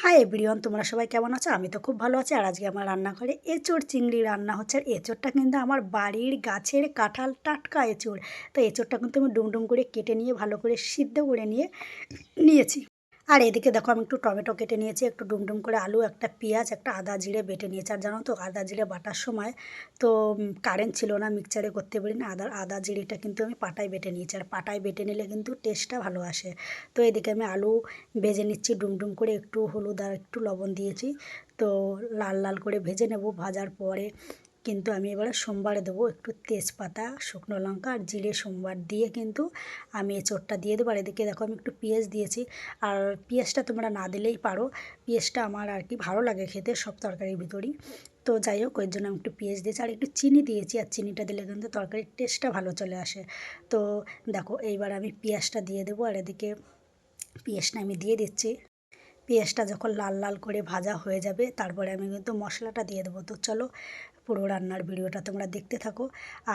Hi everyone, তোমরা সবাই কেমন আছো? আমি তো খুব ভালো আছি। আর আজকে আমার রান্নাঘরে এঁচোড় চিংড়ি রান্না হচ্ছে। আর এঁচোড়টা কিন্তু আমার বাড়ির গাছের কাঁঠাল টাটকা এঁচোড়। তো এঁচোড়টা কিন্তু আমি ডুম করে কেটে নিয়ে ভালো করে সিদ্ধ করে নিয়েছি। আর এদিকে দেখো আমি একটু টমেটো কেটে নিয়েছি, একটু ডুম করে আলু, একটা পেঁয়াজ, একটা আদা জিরে বেটে নিয়েছি। আর জানো তো আদা জিরে বাটার সময় তো কারেন্ট ছিল না, মিক্সচারে করতে পারি না, আদা জিরেটা কিন্তু আমি পাটায় বেটে নিয়েছি। আর পাটায় বেটে নিলে কিন্তু টেস্টটা ভালো আসে। তো এদিকে আমি আলু ভেজে নিচ্ছি ডুম করে, একটু হলুদ আর একটু লবণ দিয়েছি। তো লাল লাল করে ভেজে নেব। ভাজার পরে কিন্তু আমি এবারে সোমবারে দেবো একটু তেজপাতা, শুকনো লঙ্কা আর জিরে সোমবার দিয়ে কিন্তু আমি এঁচোড়টা দিয়ে দেবো। আর এদিকে দেখো আমি একটু পেঁয়াজ দিয়েছি। আর পেঁয়াজটা তোমরা না দিলেই পারো, পেঁয়াজটা আমার আর কি ভালো লাগে খেতে সব তরকারির ভিতরই। তো যাই হোক, ওই জন্য আমি একটু পেঁয়াজ দিয়েছি আর একটু চিনি দিয়েছি। আর চিনিটা দিলে কিন্তু তরকারির টেস্টটা ভালো চলে আসে। তো দেখো এইবার আমি পেঁয়াজটা দিয়ে দেবো। আর এদিকে পেঁয়াজটা আমি দিয়ে দিচ্ছি। পেঁয়াজটা যখন লাল লাল করে ভাজা হয়ে যাবে তারপরে আমি কিন্তু মশলাটা দিয়ে দেবো। তো চলো পুরো রান্নার ভিডিওটা তোমরা দেখতে থাকো।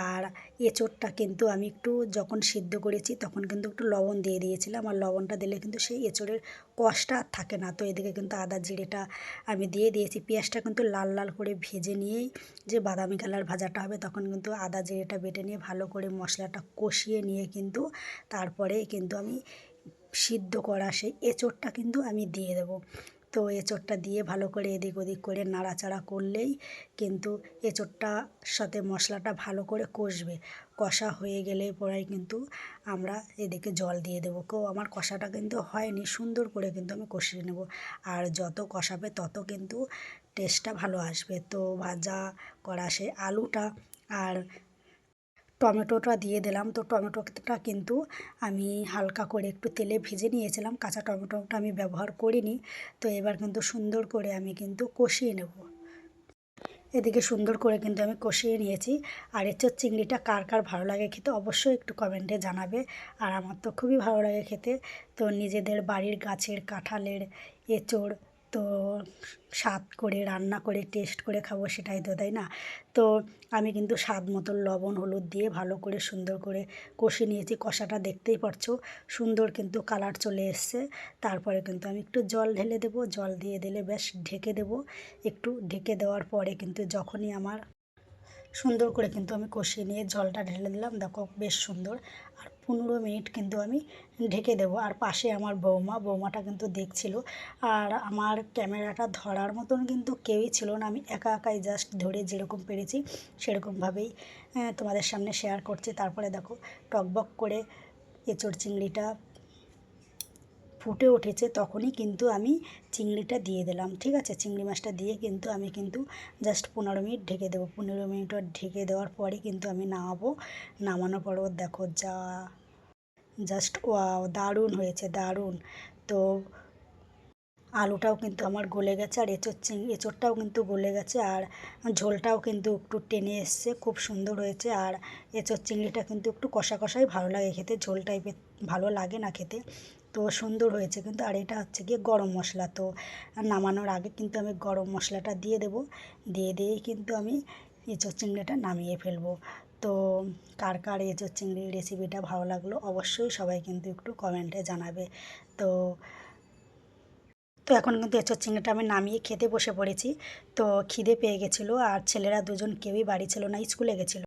আর এঁচোড়টা কিন্তু আমি একটু যখন সিদ্ধ করেছি তখন কিন্তু একটু লবণ দিয়ে দিয়েছিলাম। আর লবণটা দিলে কিন্তু সেই এঁচোড়ের কষটা আর থাকে না। তো এদিকে কিন্তু আদা জিরেটা আমি দিয়ে দিয়েছি। পেঁয়াজটা কিন্তু লাল লাল করে ভেজে নিয়েই যে বাদামি কালার ভাজাটা হবে তখন কিন্তু আদা জিরেটা বেটে নিয়ে ভালো করে মশলাটা কষিয়ে নিয়ে কিন্তু তারপরে কিন্তু আমি সিদ্ধ করা সেই এঁচোড়টা কিন্তু আমি দিয়ে দেবো। তো এঁচোড়টা দিয়ে ভালো করে এদিক ওদিক করে নাড়াচাড়া করলেই কিন্তু এঁচোড়টার সাথে মশলাটা ভালো করে কষবে। কষা হয়ে গেলে পরে কিন্তু আমরা এদিকে জল দিয়ে দেবো। আমার কষাটা কিন্তু হয়নি, সুন্দর করে কিন্তু আমি কষিয়ে নেব। আর যত কষাবে তত কিন্তু টেস্টটা ভালো আসবে। তো ভাজা করা সেই আলুটা আর টমেটোটা দিয়ে দিলাম। তো টমেটোটা কিন্তু আমি হালকা করে একটু তেলে ভেজে নিয়েছিলাম, কাঁচা টমেটোটা আমি ব্যবহার করিনি। তো এবার কিন্তু সুন্দর করে আমি কিন্তু কষিয়ে নেব। এদিকে সুন্দর করে কিন্তু আমি কষিয়ে নিয়েছি। আর এঁচোড় চিংড়িটা কার কার ভালো লাগে খেতে অবশ্যই একটু কমেন্টে জানাবে। আর আমার তো খুবই ভালো লাগে খেতে। তো নিজেদের বাড়ির গাছের কাঁঠালের এঁচোড় তো স্বাদ করে রান্না করে টেস্ট করে খাবো, সেটাই তো, তাই না? তো আমি কিন্তু স্বাদ মতো লবণ হলুদ দিয়ে ভালো করে সুন্দর করে কষিয়ে নিয়েছি। কষাটা দেখতেই পারছো সুন্দর কিন্তু কালার চলে এসছে। তারপরে কিন্তু আমি একটু জল ঢেলে দেবো। জল দিয়ে দিলে বেশ ঢেকে দেবো। একটু ঢেকে দেওয়ার পরে কিন্তু যখনই আমার সুন্দর করে কিন্তু আমি কষিয়ে নিয়ে জলটা ঢেলে দিলাম, দেখো বেশ সুন্দর। আর 15 মিনিট কিন্তু আমি ঢেকে দেবো। আর পাশে আমার বৌমাটা কিন্তু দেখছিল। আর আমার ক্যামেরাটা ধরার মতন কিন্তু কেউই ছিল না, আমি একা একাই জাস্ট ধরে যেরকম পেরেছি সেরকমভাবেই তোমাদের সামনে শেয়ার করছি। তারপরে দেখো টকবক করে এঁচোড় চিংড়িটা ফুটে উঠেছে তখনই কিন্তু আমি চিংড়িটা দিয়ে দিলাম। ঠিক আছে, চিংড়ি মাছটা দিয়ে কিন্তু আমি কিন্তু জাস্ট 15 মিনিট ঢেকে দেবো। 15 মিনিট ঢেকে দেওয়ার পরে কিন্তু আমি নামাবো। নামানোর পরও দেখো জাস্ট ওয়াও, দারুণ হয়েছে, দারুণ। তো আলুটাও কিন্তু আমার গলে গেছে আর এঁচোড়টাও কিন্তু গলে গেছে। আর ঝোলটাও কিন্তু একটু টেনে এসছে, খুব সুন্দর হয়েছে। আর এঁচোড় চিংড়িটা কিন্তু একটু কষা কষাই ভালো লাগে খেতে, ঝোল টাইপের ভালো লাগে না খেতে। তো সুন্দর হয়েছে কিন্তু। আর এটা হচ্ছে গিয়ে গরম মশলা। তো নামানোর আগে কিন্তু আমি গরম মশলাটা দিয়ে দেবো। দিয়েই কিন্তু আমি এঁচোড় চিংড়িটা নামিয়ে ফেলবো। তো কার কার এঁচোড় চিংড়ির রেসিপিটা ভালো লাগলো অবশ্যই সবাই কিন্তু একটু কমেন্টে জানাবে। তো তো এখন কিন্তু এঁচোড় চিংড়িটা আমি নামিয়ে খেতে বসে পড়েছি। তো খিদে পেয়ে গেছিলো আর ছেলেরা দুজন কেউই বাড়ি ছিল না, স্কুলে গেছিলো।